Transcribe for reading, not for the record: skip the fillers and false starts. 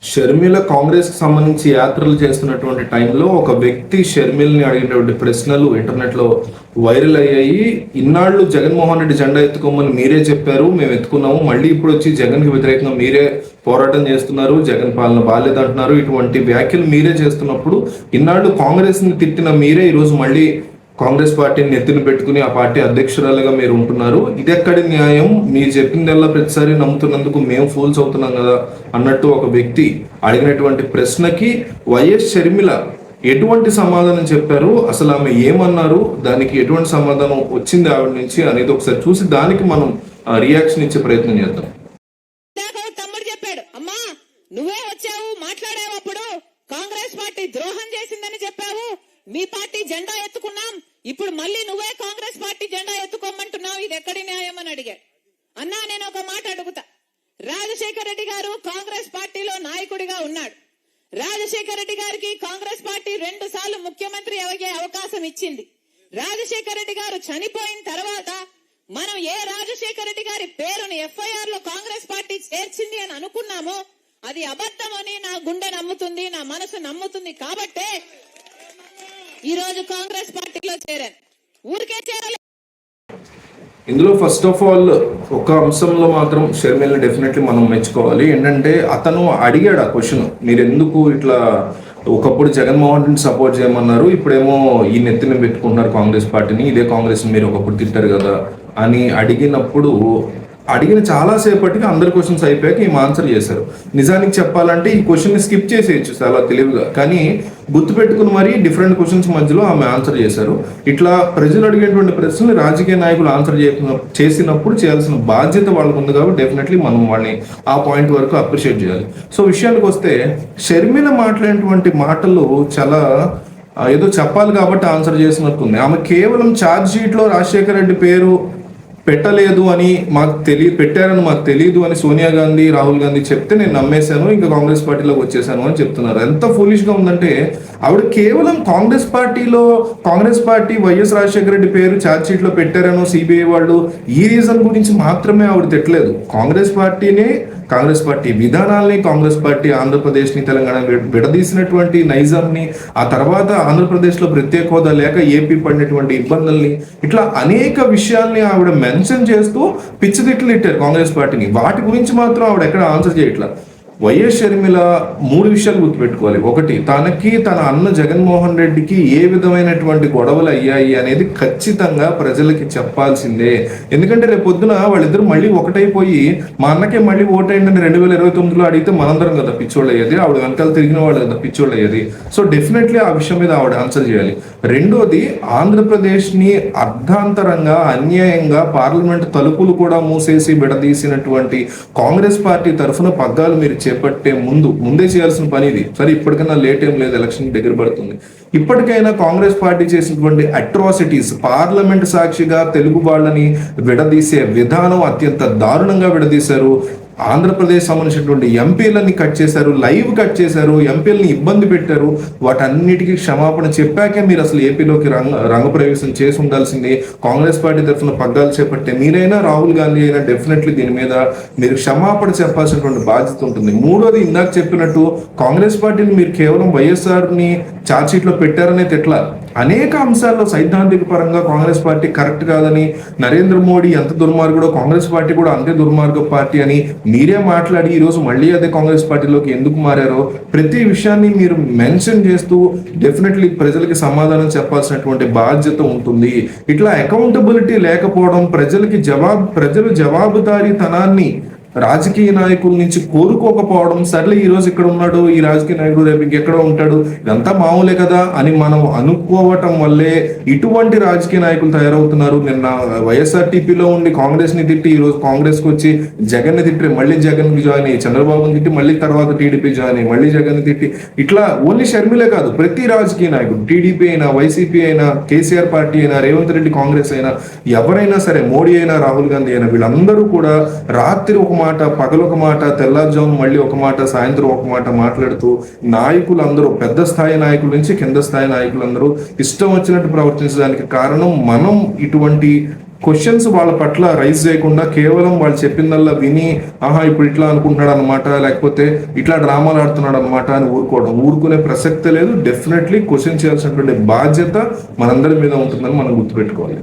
షర్మిల కాంగ్రెస్ కి సంబంధించి యాత్రలు చేస్తున్నటువంటి టైంలో ఒక వ్యక్తి షర్మిల్ని అడిగినటువంటి ప్రశ్నలు ఇంటర్నెట్ లో వైరల్ అయ్యాయి. ఇన్నాళ్ళు జగన్మోహన్ రెడ్డి జెండా ఎత్తుకోమని మీరే చెప్పారు, మేము ఎత్తుకున్నాము, మళ్ళీ ఇప్పుడు వచ్చి జగన్ కి వ్యతిరేకంగా మీరే పోరాటం చేస్తున్నారు, జగన్ పాలన బాలేదంటున్నారు, ఇటువంటి వ్యాఖ్యలు మీరే చేస్తున్నప్పుడు ఇన్నాళ్ళు కాంగ్రెస్ ని తిట్టిన మీరే ఈరోజు మళ్ళీ కాంగ్రెస్ పార్టీని నెత్తిన పెట్టుకుని ఆ పార్టీ అధ్యక్షురాలుగా మీరు ఉంటున్నారు. ఇది ఎక్కడి న్యాయం? మీరు చెప్పిందల్లా ప్రతిసారి నమ్ముతున్నందుకు మేము ఫూల్స్ అవుతున్నాం కదా అన్నట్టు ఒక వ్యక్తి అడిగినటువంటి ప్రశ్నకి వైఎస్ షర్మిల ఎటువంటి సమాధానం చెప్పారు, అసలు ఆమె ఏమన్నారు, దానికి ఎటువంటి సమాధానం వచ్చింది ఆవిడ నుంచి అనేది ఒకసారి చూసి దానికి మనం రియాక్షన్ ఇచ్చే ప్రయత్నం చేద్దాం. తమ్ముడు చెప్పాడు, అమ్మా నువ్వే వచ్చావు మాట్లాడేటప్పుడు కాంగ్రెస్ పార్టీ ద్రోహం చేసిందని చెప్పావు, మీ పార్టీ జెండా ఎత్తుకున్నాం, ఇప్పుడు మళ్ళీ నువ్వే కాంగ్రెస్ పార్టీ జెండా ఎత్తుకోమంటున్నావు, ఇది ఎక్కడి న్యాయం అని అడిగాడు. అన్నా నేను ఒక మాట అడుగుతా, రాజశేఖర రెడ్డి గారు కాంగ్రెస్ పార్టీలో నాయకుడిగా ఉన్నాడు. రాజశేఖర రెడ్డి గారికి కాంగ్రెస్ పార్టీ 2 సార్లు ముఖ్యమంత్రి అయ్యే అవకాశం ఇచ్చింది. రాజశేఖర రెడ్డి గారు చనిపోయిన తర్వాత మనం ఏ రాజశేఖర రెడ్డి గారి పేరుని ఎఫ్ఐఆర్ లో కాంగ్రెస్ పార్టీ చేర్చింది అని అనుకున్నామో అది అబద్ధం అని నా గుండె నమ్ముతుంది, నా మనసు నమ్ముతుంది. కాబట్టే ఈ రోజు కాంగ్రెస్ పార్టీలో చేరాను. ఊరికే చేరలేదు. ఇందులో ఫస్ట్ ఆఫ్ ఆల్ ఒక అంశంలో మాత్రం షర్మిల్ని డెఫినెట్లీ మనం మెచ్చుకోవాలి. ఏంటంటే అతను అడిగాడు ఆ క్వశ్చన్, మీరు ఎందుకు ఇట్లా ఒకప్పుడు జగన్మోహన్ రెడ్డిని సపోర్ట్ చేయమన్నారు, ఇప్పుడేమో ఈ నెత్తిన పెట్టుకుంటున్నారు కాంగ్రెస్ పార్టీని, ఇదే కాంగ్రెస్ మీరు ఒకప్పుడు తిట్టారు కదా అని అడిగినప్పుడు అడిగిన చాలాసేపటికి అందరి క్వశ్చన్స్ అయిపోయాక ఈమె ఆన్సర్ చేశారు. నిజానికి చెప్పాలంటే ఈ క్వశ్చన్ని స్కిప్ చేసేయచ్చు చాలా తెలివిగా, కానీ గుర్తుపెట్టుకుని మరీ డిఫరెంట్ క్వశ్చన్స్ మధ్యలో ఆమె ఆన్సర్ చేశారు. ఇట్లా ప్రజలు అడిగేటువంటి ప్రశ్నలు రాజకీయ నాయకులు ఆన్సర్ చేసినప్పుడు చేయాల్సిన బాధ్యత వాళ్ళకు ఉంది కాబట్టి డెఫినెట్లీ మనం వాళ్ళని ఆ పాయింట్ వరకు అప్రిషియేట్ చేయాలి. సో విషయానికి వస్తే షర్మిల మాట్లాడినటువంటి మాటలు చాలా ఏదో చెప్పాలి కాబట్టి ఆన్సర్ చేసినట్టుంది. ఆమె కేవలం ఛార్జ్ షీట్లో రాజశేఖర రెడ్డి పేరు పెట్టలేదు అని పెట్టారని మాకు తెలియదు అని సోనియా గాంధీ, రాహుల్ గాంధీ చెప్తే నేను నమ్మేశాను, ఇంకా కాంగ్రెస్ పార్టీలోకి వచ్చేసాను అని చెప్తున్నారు. ఎంత ఫూలిష్ గా ఉందంటే ఆవిడ కేవలం కాంగ్రెస్ పార్టీ వైఎస్ రాజశేఖర రెడ్డి పేరు ఛార్జ్ షీట్ లో పెట్టారనో సిబిఐ వాళ్ళు ఈ రీజన్ గురించి మాత్రమే ఆవిడ తిట్టలేదు. కాంగ్రెస్ పార్టీ విధానాల్ని, కాంగ్రెస్ పార్టీ ఆంధ్రప్రదేశ్ని తెలంగాణ విడదీసినటువంటి నైజాంని, ఆ తర్వాత ఆంధ్రప్రదేశ్లో ప్రత్యేక హోదా లేక ఏపీ పడినటువంటి ఇబ్బందుల్ని, ఇట్లా అనేక విషయాల్ని ఆవిడ మెన్షన్ చేస్తూ పిచ్చిదిట్లు ఇట్టారు కాంగ్రెస్ పార్టీని. వాటి గురించి మాత్రం ఆవిడ ఎక్కడ ఆన్సర్ చేయట్లా. వైఎస్ షర్మిల 3 విషయాలు గుర్తుపెట్టుకోవాలి. ఒకటి, తనకి తన అన్న జగన్మోహన్ రెడ్డికి ఏ విధమైనటువంటి గొడవలు అయ్యాయి అనేది ఖచ్చితంగా ప్రజలకి చెప్పాల్సిందే. ఎందుకంటే రేపు పొద్దున వాళ్ళిద్దరు మళ్ళీ ఒకటైపోయి మా అన్నకే మళ్ళీ ఓటైందని 2029లో అడిగితే మనందరం కదా పిచ్చోళ్ళు అయ్యేది, ఆవిడ వెనకాల తిరిగిన వాళ్ళు కదా పిచ్చోళ్ళు అయ్యేది. సో డెఫినెట్లీ ఆ విషయం మీద ఆవిడ ఆన్సర్ చేయాలి. రెండోది, ఆంధ్రప్రదేశ్ని అర్ధాంతరంగా అన్యాయంగా పార్లమెంట్ తలుపులు కూడా మూసేసి విడదీసినటువంటి కాంగ్రెస్ పార్టీ తరఫున పగ్గాలు మీరు చేపట్టే ముందే చేయాల్సిన పని ఇది. సరే ఇప్పటికైనా లేట్ ఏం లేదు, ఎలక్షన్ దగ్గర పడుతుంది. ఇప్పటికైనా కాంగ్రెస్ పార్టీ చేసినటువంటి అట్రాసిటీస్, పార్లమెంట్ సాక్షిగా తెలుగు వాళ్ళని విడదీసే విధానం అత్యంత దారుణంగా విడదీశారు. ఆంధ్రప్రదేశ్ సంబంధించినటువంటి ఎంపీలని కట్ చేశారు, లైవ్ కట్ చేశారు, ఎంపీలని ఇబ్బంది పెట్టారు. వాటన్నిటికీ క్షమాపణ చెప్పాకే మీరు అసలు ఏపీలోకి రంగప్రవేశం చేసి ఉండాల్సింది. కాంగ్రెస్ పార్టీ తరఫున పగ్గాలు చేపట్టే మీరైనా, రాహుల్ గాంధీ అయినా డెఫినెట్లీ దీని మీద మీరు క్షమాపణ చెప్పాల్సినటువంటి బాధ్యత ఉంటుంది. మూడోది, ఇందాక చెప్పినట్టు కాంగ్రెస్ పార్టీని మీరు కేవలం వైఎస్ఆర్ని ఛార్జ్ షీట్లో పెట్టారనే తిట్లా. అనేక అంశాల్లో సైద్ధాంతిక పరంగా కాంగ్రెస్ పార్టీ కరెక్ట్ కాదని, నరేంద్ర మోడీ ఎంత దుర్మార్గుడో కాంగ్రెస్ పార్టీ కూడా అంతే దుర్మార్గ పార్టీ అని మీరే మాట్లాడి ఈరోజు మళ్ళీ అదే కాంగ్రెస్ పార్టీలోకి ఎందుకు మారారో ప్రతి విషయాన్ని మీరు మెన్షన్ చేస్తూ డెఫినెట్లీ ప్రజలకి సమాధానం చెప్పాల్సినటువంటి బాధ్యత ఉంటుంది. ఇట్లా అకౌంటబిలిటీ లేకపోవడం, ప్రజలు జవాబుదారీతనాన్ని రాజకీయ నాయకుల నుంచి కోరుకోకపోవడం, సర్లే ఈ రోజు ఇక్కడ ఉన్నాడు ఈ రాజకీయ నాయకుడు రేపు ఇంకెక్కడో ఉంటాడు, ఇదంతా మామూలే కదా అని మనం అనుకోవటం వల్లే ఇటువంటి రాజకీయ నాయకులు తయారవుతున్నారు. నిన్న వైఎస్ఆర్టీపీలో ఉండి కాంగ్రెస్ ని తిట్టి ఈ రోజు కాంగ్రెస్ కి వచ్చి జగన్ ని తిట్టి మళ్ళీ జగన్ కి జాయిన్ అయ్యి, చంద్రబాబుని తిట్టి మళ్ళీ తర్వాత టీడీపీ జాయిన్ అయ్యి మళ్ళీ జగన్ ని తిట్టి, ఇట్లా ఓన్లీ షర్మిలే కాదు ప్రతి రాజకీయ నాయకుడు, టీడీపీ అయినా, వైసీపీ అయినా, కేసీఆర్ పార్టీ అయినా, రేవంత్ రెడ్డి కాంగ్రెస్ అయినా, ఎవరైనా సరే, మోడీ అయినా, రాహుల్ గాంధీ అయినా, వీళ్ళందరూ కూడా రాత్రి ఒక మాట, పగలొక మాట, తెల్లారుజాము మళ్ళీ ఒక మాట, సాయంత్రం ఒక మాట మాట్లాడుతూ నాయకులందరూ, పెద్ద స్థాయి నాయకుల నుంచి కింద స్థాయి నాయకులందరూ ఇష్టం వచ్చినట్టు ప్రవర్తించడానికి కారణం మనం ఇటువంటి క్వశ్చన్స్ వాళ్ళ పట్ల రైజ్ చేయకుండా కేవలం వాళ్ళు చెప్పిందల్లా విని ఆహా ఇప్పుడు ఇట్లా అనుకుంటున్నాడు అనమాట, లేకపోతే ఇట్లా డ్రామాలు ఆడుతున్నాడు అనమాట అని ఊరుకునే ప్రసక్తే లేదు. డెఫినెట్లీ క్వశ్చన్ చేయాల్సినటువంటి బాధ్యత మనందరి మీద ఉంటుందని మనం గుర్తుపెట్టుకోవాలి.